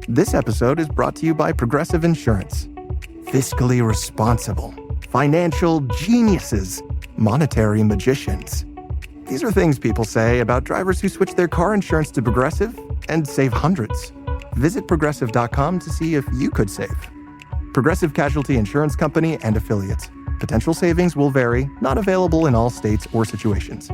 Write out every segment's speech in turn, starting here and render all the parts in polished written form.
This episode is brought to you by Progressive Insurance. Fiscally responsible, financial geniuses, monetary magicians. These are things people say about drivers who switch their car insurance to Progressive and save hundreds. Visit progressive.com to see if you could save. Progressive Casualty Insurance Company and Affiliates. Potential savings will vary, not available in all states or situations.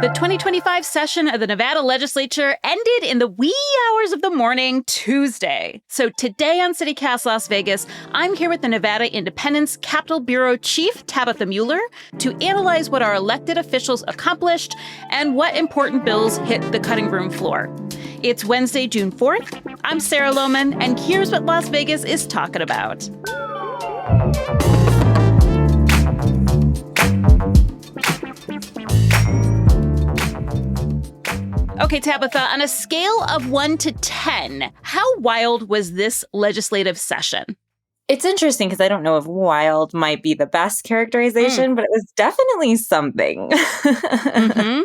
The 2025 session of the Nevada Legislature ended in the wee hours of the morning Tuesday. So today on CityCast Las Vegas, I'm here with the Nevada Independent's Capitol Bureau Chief, Tabitha Mueller, to analyze what our elected officials accomplished and what important bills hit the cutting room floor. It's Wednesday, June 4th. I'm Sarah Lohman, and here's what Las Vegas is talking about. Okay, Tabitha, on a scale of 1 to 10, how wild was this legislative session? It's interesting because I don't know if wild might be the best characterization, but it was definitely something. Mm-hmm.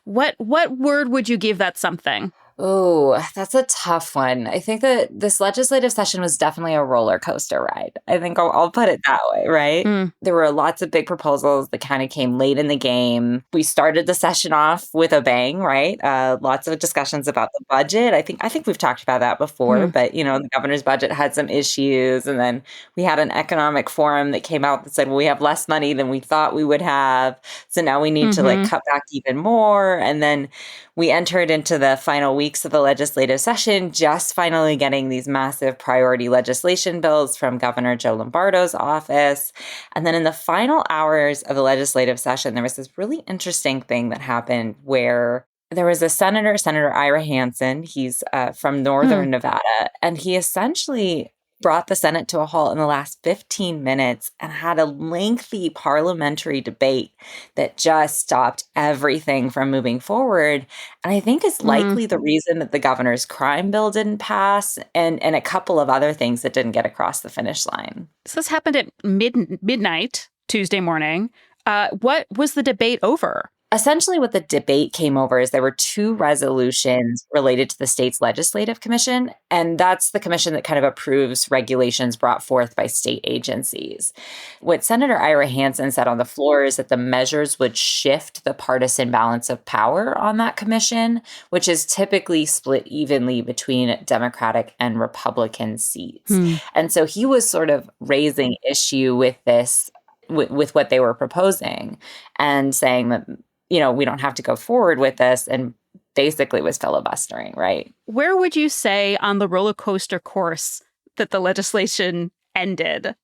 What word would you give that something? Oh, that's a tough one. I think that this legislative session was definitely a roller coaster ride. I think I'll put it that way, right? There were lots of big proposals that kind of came late in the game. We started the session off with a bang, right? Lots of discussions about the budget. I think we've talked about that before, but the governor's budget had some issues, and then we had an economic forum that came out that said, well, we have less money than we thought we would have, so now we need to cut back even more. And then we entered into the final weeks of the legislative session, just finally getting these massive priority legislation bills from Governor Joe Lombardo's office. And then in the final hours of the legislative session, there was this really interesting thing that happened where there was a Senator Ira Hansen. He's from Northern Nevada, and he essentially brought the Senate to a halt in the last 15 minutes and had a lengthy parliamentary debate that just stopped everything from moving forward. And I think it's likely the reason that the governor's crime bill didn't pass and a couple of other things that didn't get across the finish line. So this happened at midnight, Tuesday morning. What was the debate over? Essentially, what the debate came over is there were two resolutions related to the state's legislative commission, and that's the commission that kind of approves regulations brought forth by state agencies. What Senator Ira Hansen said on the floor is that the measures would shift the partisan balance of power on that commission, which is typically split evenly between Democratic and Republican seats. And so he was sort of raising issue with this, with what they were proposing, and saying that we don't have to go forward with this, and basically was filibustering, right? Where would you say on the roller coaster course that the legislation ended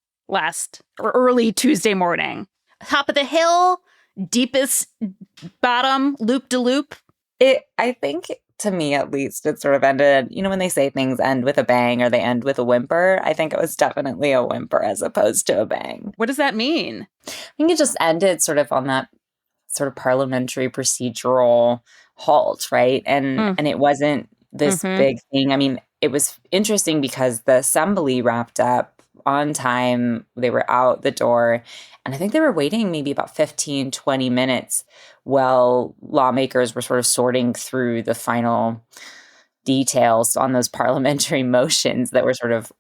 early Tuesday morning? Top of the hill, deepest bottom, loop-de-loop? I think, to me at least, it sort of ended, when they say things end with a bang or they end with a whimper, I think it was definitely a whimper as opposed to a bang. What does that mean? I think it just ended sort of on that sort of parliamentary procedural halt, right? And it wasn't this big thing. I mean, it was interesting because the assembly wrapped up on time. They were out the door, and I think they were waiting maybe about 15, 20 minutes while lawmakers were sort of sorting through the final details on those parliamentary motions that were sort of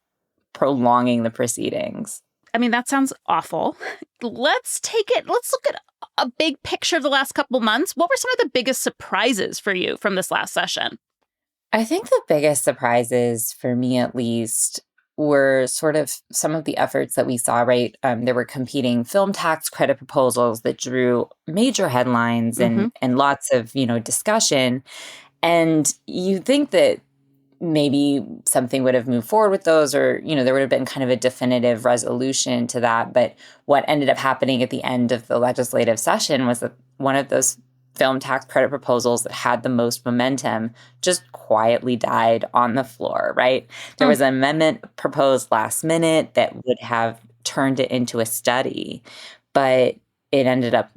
prolonging the proceedings. I mean, that sounds awful. Let's look at a big picture of the last couple of months. What were some of the biggest surprises for you from this last session? I think the biggest surprises, for me at least, were sort of some of the efforts that we saw, right? There were competing film tax credit proposals that drew major headlines and lots of, discussion. And you think that maybe something would have moved forward with those, or, there would have been kind of a definitive resolution to that. But what ended up happening at the end of the legislative session was that one of those film tax credit proposals that had the most momentum just quietly died on the floor, right? There was an amendment proposed last minute that would have turned it into a study, but it ended up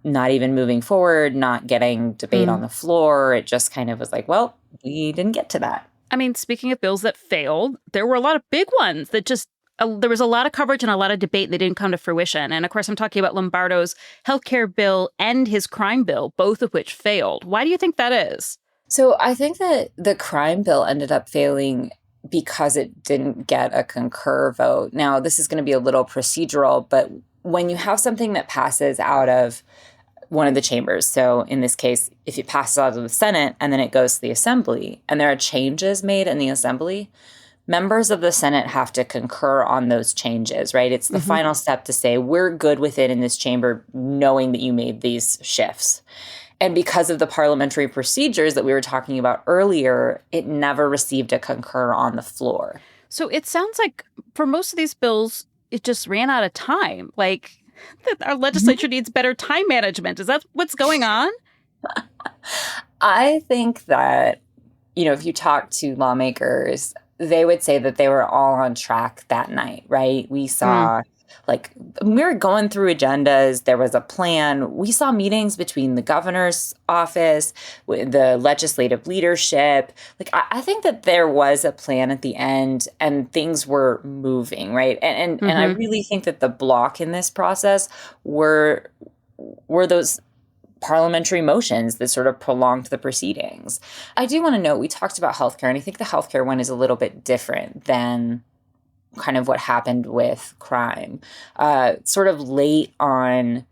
not even moving forward, not getting debate on the floor. It just kind of was like, well, we didn't get to that. I mean, speaking of bills that failed, there were a lot of big ones that just there was a lot of coverage and a lot of debate that didn't come to fruition. And of course, I'm talking about Lombardo's healthcare bill and his crime bill, both of which failed. Why do you think that is? So I think that the crime bill ended up failing because it didn't get a concur vote. Now, this is going to be a little procedural, but when you have something that passes out of one of the chambers, so in this case, if it passes out of the Senate and then it goes to the Assembly, and there are changes made in the Assembly, members of the Senate have to concur on those changes, right? It's the final step to say, we're good with it in this chamber, knowing that you made these shifts. And because of the parliamentary procedures that we were talking about earlier, it never received a concur on the floor. So it sounds like for most of these bills, it just ran out of time. Like, our legislature needs better time management. Is that what's going on? I think that, if you talk to lawmakers, they would say that they were all on track that night, right? We saw, we were going through agendas. There was a plan. We saw meetings between the governor's office, the legislative leadership. I think that there was a plan at the end and things were moving, right? And I really think that the block in this process were those parliamentary motions that sort of prolonged the proceedings. I do want to note, we talked about healthcare, and I think the healthcare one is a little bit different than kind of what happened with crime. Sort of late on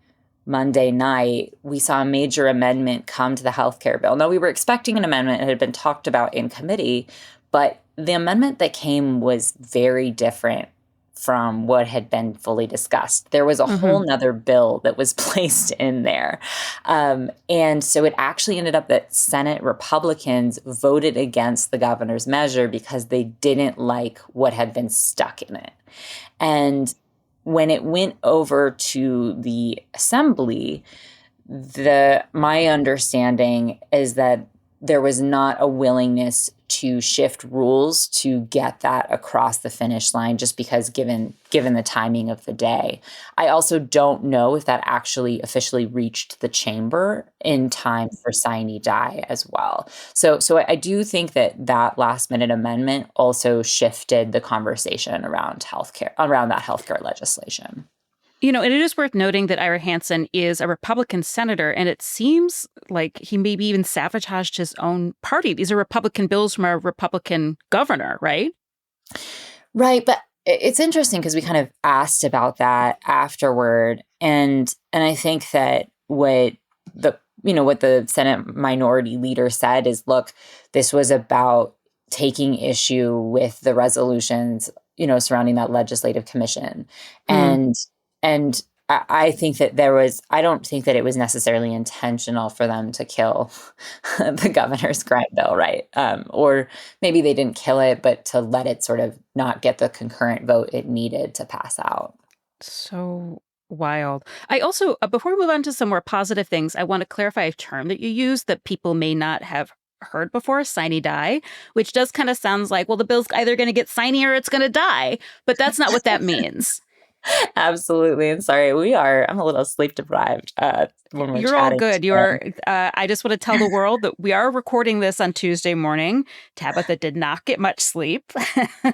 Monday night, we saw a major amendment come to the healthcare bill. Now, we were expecting an amendment. It had been talked about in committee, but the amendment that came was very different from what had been fully discussed. There was a whole nother bill that was placed in there. And so it actually ended up that Senate Republicans voted against the governor's measure because they didn't like what had been stuck in it. And when it went over to the Assembly, my understanding is that there was not a willingness to shift rules to get that across the finish line, just because given the timing of the day. I also don't know if that actually officially reached the chamber in time for sine die as well. So I do think that last minute amendment also shifted the conversation around that healthcare legislation. And it is worth noting that Ira Hansen is a Republican senator, and it seems like he maybe even sabotaged his own party. These are Republican bills from a Republican governor, right? Right, but it's interesting because we kind of asked about that afterward, and I think that what the Senate minority leader said is, look, this was about taking issue with the resolutions, surrounding that legislative commission, And I think that I don't think that it was necessarily intentional for them to kill the governor's crime bill, right? Or maybe they didn't kill it, but to let it sort of not get the concurrent vote it needed to pass out. So wild. I also, before we move on to some more positive things, I want to clarify a term that you use that people may not have heard before, sine die, which does kind of sounds like, well, the bill's either going to get sine or it's going to die, but that's not what that means. Absolutely. And sorry, I'm a little sleep deprived when we're You're all good. I just want to tell the world that we are recording this on Tuesday morning. Tabitha did not get much sleep.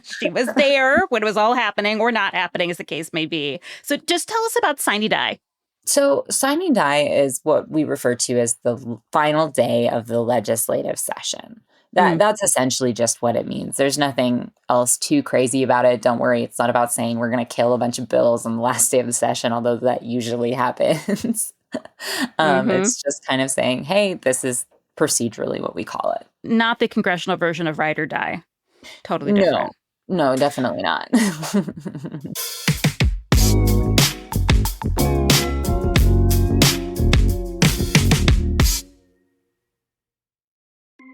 She was there when it was all happening or not happening, as the case may be. So just tell us about sine die. So sine die is what we refer to as the final day of the legislative session. That's essentially just what it means. There's nothing else too crazy about it. Don't worry. It's not about saying we're going to kill a bunch of bills on the last day of the session, although that usually happens. It's just kind of saying, hey, this is procedurally what we call it. Not the congressional version of ride or die. Totally different. No, definitely not.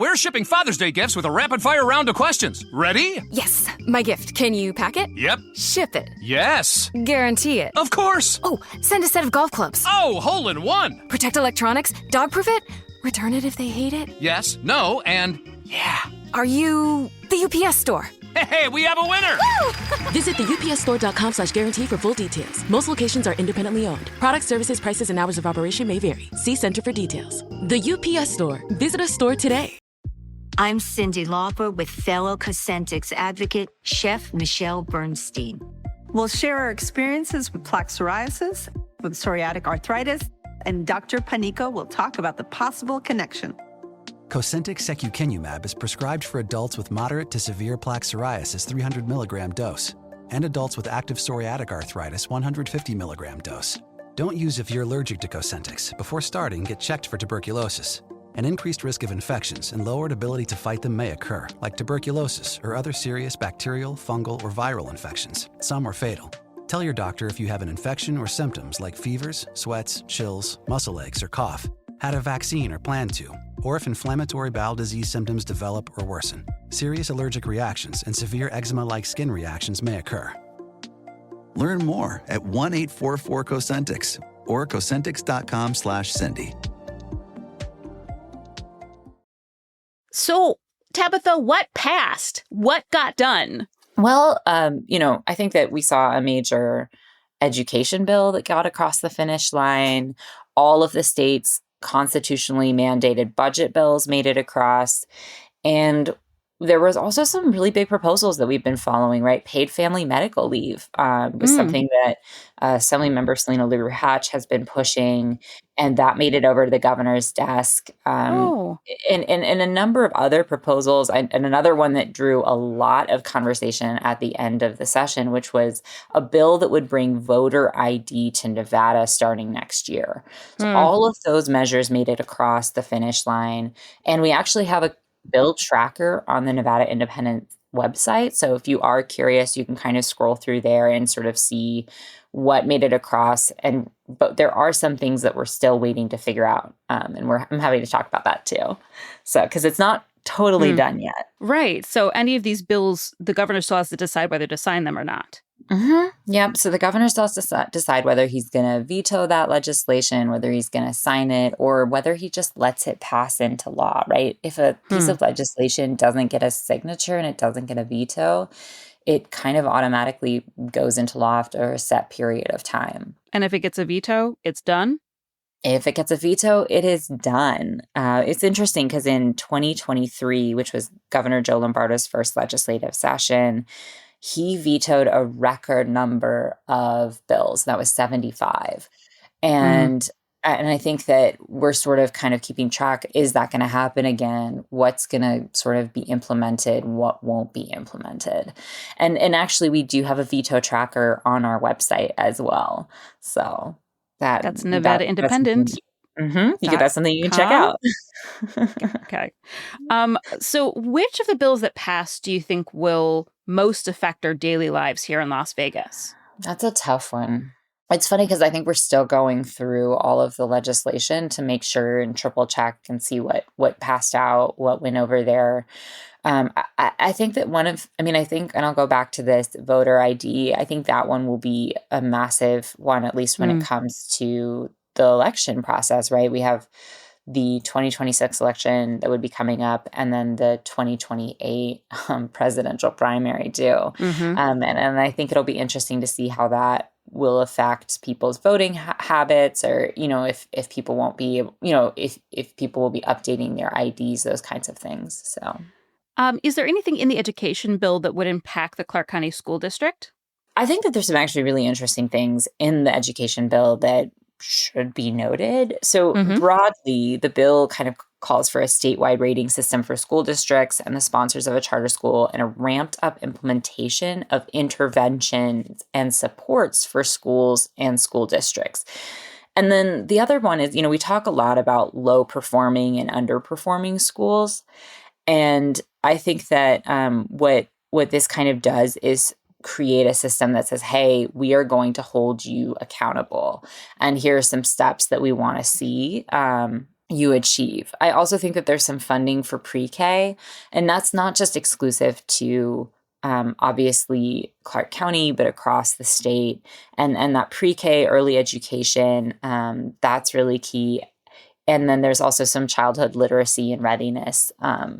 We're shipping Father's Day gifts with a rapid-fire round of questions. Ready? Yes. My gift. Can you pack it? Yep. Ship it. Yes. Guarantee it. Of course. Oh, send a set of golf clubs. Oh, hole-in-one. Protect electronics. Dog-proof it. Return it if they hate it. Yes, no, and yeah. Are you the UPS store? Hey, we have a winner! Visit theupsstore.com/guarantee for full details. Most locations are independently owned. Product services, prices, and hours of operation may vary. See Center for details. The UPS Store. Visit a store today. I'm Cindy Lauper with fellow Cosentix advocate, Chef Michelle Bernstein. We'll share our experiences with plaque psoriasis, with psoriatic arthritis, and Dr. Panico will talk about the possible connection. Cosentyx secukinumab is prescribed for adults with moderate to severe plaque psoriasis 300 milligram dose and adults with active psoriatic arthritis 150 milligram dose. Don't use if you're allergic to Cosentyx. Before starting, get checked for tuberculosis. An increased risk of infections and lowered ability to fight them may occur, like tuberculosis or other serious bacterial, fungal, or viral infections. Some are fatal. Tell your doctor if you have an infection or symptoms like fevers, sweats, chills, muscle aches, or cough, had a vaccine or plan to, or if inflammatory bowel disease symptoms develop or worsen. Serious allergic reactions and severe eczema-like skin reactions may occur. Learn more at 1-844-COSENTYX or Cosentyx.com/Cindy. So, Tabitha, what passed? What got done? Well, I think that we saw a major education bill that got across the finish line. All of the states' constitutionally mandated budget bills made it across. And there was also some really big proposals that we've been following, right? Paid family medical leave was something that Assembly Member Selena LaRue-Hatch has been pushing, and that made it over to the governor's desk. And a number of other proposals, and another one that drew a lot of conversation at the end of the session, which was a bill that would bring voter ID to Nevada starting next year. So all of those measures made it across the finish line, and we actually have a bill tracker on the Nevada Independent website. So if you are curious, you can kind of scroll through there and sort of see what made it across. But there are some things that we're still waiting to figure out. And I'm happy to talk about that too. So, because it's not totally done yet. Right. So any of these bills, the governor still has to decide whether to sign them or not. Yep. So the governor still has to decide whether he's going to veto that legislation, whether he's going to sign it, or whether he just lets it pass into law, right? If a piece of legislation doesn't get a signature and it doesn't get a veto, it kind of automatically goes into law after a set period of time. And if it gets a veto, it's done? If it gets a veto, it is done. It's interesting because in 2023, which was Governor Joe Lombardo's first legislative session, he vetoed a record number of bills. That was 75. And I think that we're sort of kind of keeping track. Is that going to happen again? What's going to sort of be implemented? What won't be implemented? And actually, we do have a veto tracker on our website as well. So that's Nevada Independent. That's something you can check out. Okay. So which of the bills that passed do you think will most affect our daily lives here in Las Vegas? That's a tough one. It's funny because I think we're still going through all of the legislation to make sure and triple check and see what passed out, what went over there. I think that and I'll go back to this voter ID. I think that one will be a massive one, at least when it comes to the election process, right? We have the 2026 election that would be coming up, and then the 2028 presidential primary due. And I think it'll be interesting to see how that will affect people's voting habits, or if people won't be, if people will be updating their IDs, those kinds of things. So, is there anything in the education bill that would impact the Clark County School District? I think that there's some actually really interesting things in the education bill that should be noted. So broadly, the bill kind of calls for a statewide rating system for school districts and the sponsors of a charter school, and a ramped up implementation of interventions and supports for schools and school districts. And then the other one is, we talk a lot about low performing and underperforming schools. And I think that what this kind of does is create a system that says, hey, we are going to hold you accountable. And here are some steps that we want to see you achieve. I also think that there's some funding for pre-K, and that's not just exclusive to obviously Clark County, but across the state. And that pre-K early education, that's really key. And then there's also some childhood literacy and readiness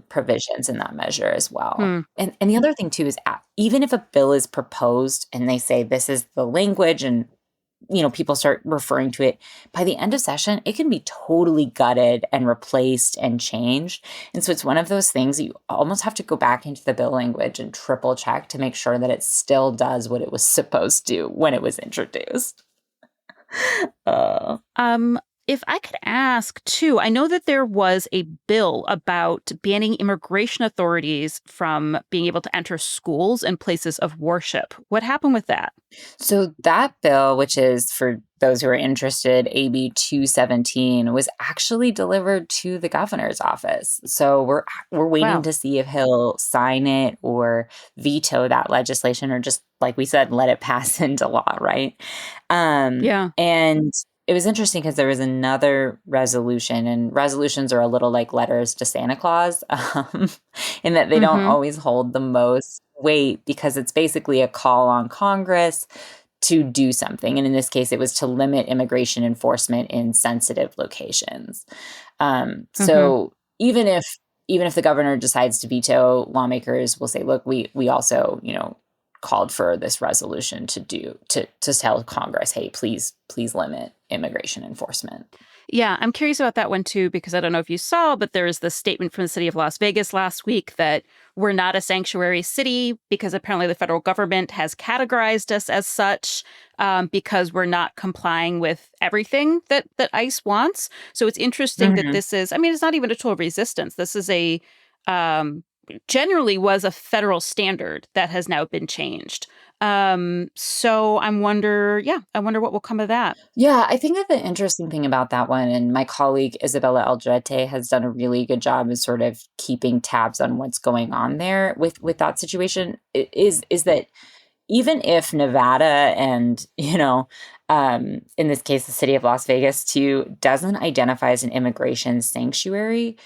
provisions in that measure as well. And the other thing too is, even if a bill is proposed and they say this is the language and people start referring to it, by the end of session, it can be totally gutted and replaced and changed. And so it's one of those things that you almost have to go back into the bill language and triple check to make sure that it still does what it was supposed to when it was introduced. If I could ask, too, I know that there was a bill about banning immigration authorities from being able to enter schools and places of worship. What happened with that? So that bill, which is, for those who are interested, AB 217, was actually delivered to the governor's office. So we're waiting Wow. to see if he'll sign it or veto that legislation, or just, like we said, let it pass into law, right? Yeah. And it was interesting because there was another resolution, and resolutions are a little like letters to Santa Claus, in that they don't always hold the most weight, because it's basically a call on Congress to do something. And in this case, it was to limit immigration enforcement in sensitive locations. So even if the governor decides to veto, lawmakers will say, look, we also, called for this resolution to tell Congress, hey, please limit immigration enforcement. Yeah, I'm curious about that one, too, because I don't know if you saw, but there was this statement from the city of Las Vegas last week that we're not a sanctuary city because apparently the federal government has categorized us as such, because we're not complying with everything that ICE wants. So it's interesting that this is, it's not even a tool of resistance. This is generally was a federal standard that has now been changed. So I wonder what will come of that. Yeah, I think that the interesting thing about that one, and my colleague Isabella Aldrete has done a really good job of sort of keeping tabs on what's going on there with that situation, is that even if Nevada and, in this case, the city of Las Vegas too, doesn't identify as an immigration sanctuary,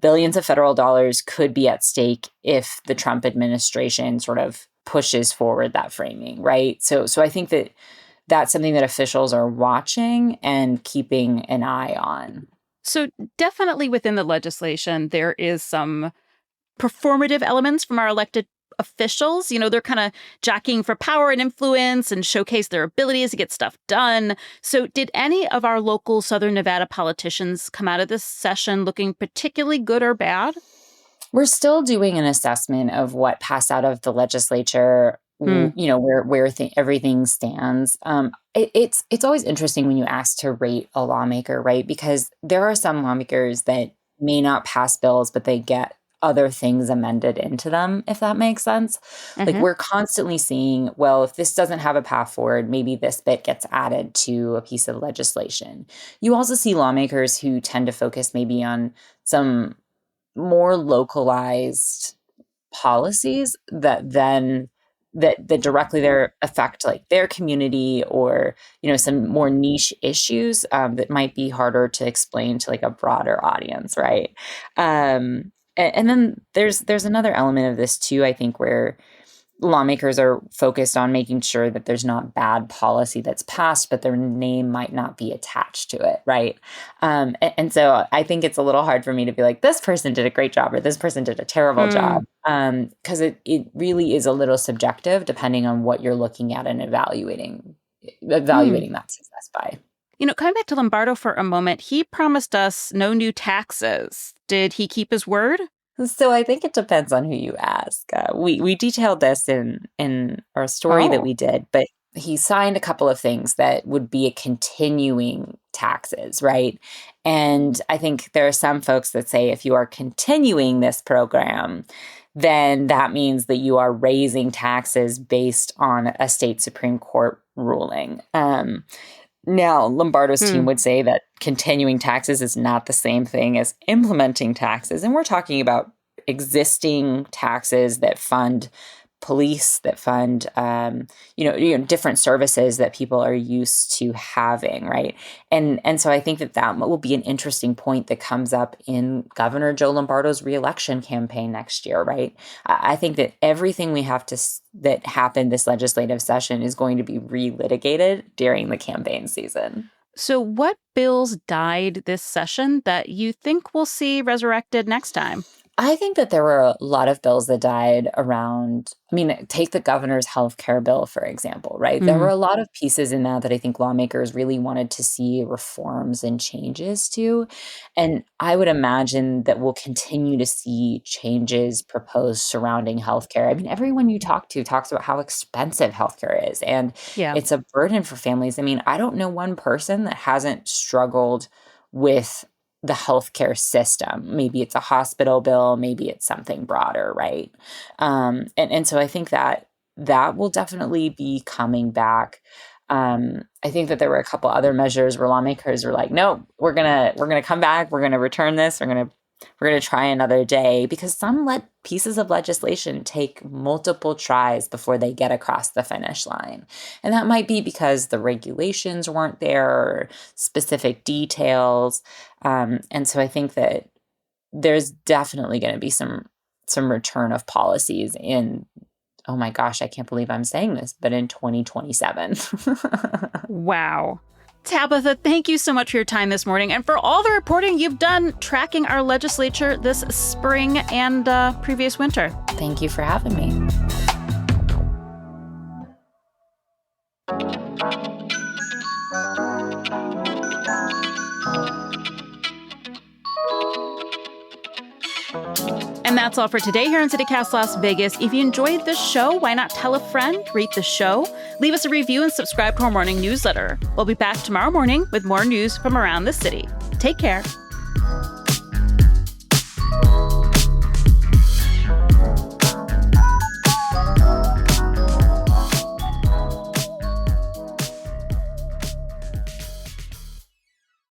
billions of federal dollars could be at stake if the Trump administration sort of pushes forward that framing, right? So I think that that's something that officials are watching and keeping an eye on. So definitely within the legislation, there is some performative elements from our elected officials. They're kind of jockeying for power and influence and showcase their abilities to get stuff done. So did any of our local Southern Nevada politicians come out of this session looking particularly good or bad? We're still doing an assessment of what passed out of the legislature, where everything stands. It's always interesting when you ask to rate a lawmaker, right? Because there are some lawmakers that may not pass bills, but they get other things amended into them, if that makes sense. Like, we're constantly seeing, well, if this doesn't have a path forward, maybe this bit gets added to a piece of legislation. You also see lawmakers who tend to focus maybe on some more localized policies that directly affect like their community, or some more niche issues that might be harder to explain to like a broader audience, right? And then there's another element of this too, I think, where lawmakers are focused on making sure that there's not bad policy that's passed, but their name might not be attached to it, right? And so I think it's a little hard for me to be like, this person did a great job or this person did a terrible job, because it really is a little subjective depending on what you're looking at and evaluating that success by. Coming back to Lombardo for a moment, he promised us no new taxes. Did he keep his word? So I think it depends on who you ask. We detailed this in our story that we did, but he signed a couple of things that would be a continuing taxes, right? And I think there are some folks that say if you are continuing this program, then that means that you are raising taxes based on a state Supreme Court ruling. Now, Lombardo's team would say that continuing taxes is not the same thing as implementing taxes. And we're talking about existing taxes that fund police, that fund, different services that people are used to having, right? And so I think that will be an interesting point that comes up in Governor Joe Lombardo's reelection campaign next year, right? I think that everything that happened this legislative session is going to be relitigated during the campaign season. So what bills died this session that you think we'll see resurrected next time? I think that there were a lot of bills that died around, take the governor's health care bill, for example, right? There were a lot of pieces in that I think lawmakers really wanted to see reforms and changes to. And I would imagine that we'll continue to see changes proposed surrounding healthcare. Everyone you talk to talks about how expensive healthcare is, and Yeah. it's a burden for families. I don't know one person that hasn't struggled with the healthcare system. Maybe it's a hospital bill, maybe it's something broader, right? And so I think that will definitely be coming back. I think that there were a couple other measures where lawmakers were like, no, we're gonna come back, we're gonna return this, we're gonna try another day, because some pieces of legislation take multiple tries before they get across the finish line. And that might be because the regulations weren't there or specific details. And so I think that there's definitely going to be some return of policies in, oh my gosh, I can't believe I'm saying this, but in 2027. Wow. Tabitha, thank you so much for your time this morning and for all the reporting you've done tracking our legislature this spring and previous winter. Thank you for having me. And that's all for today here in CityCast Las Vegas. If you enjoyed this show, why not tell a friend, rate the show, leave us a review, and subscribe to our morning newsletter. We'll be back tomorrow morning with more news from around the city. Take care.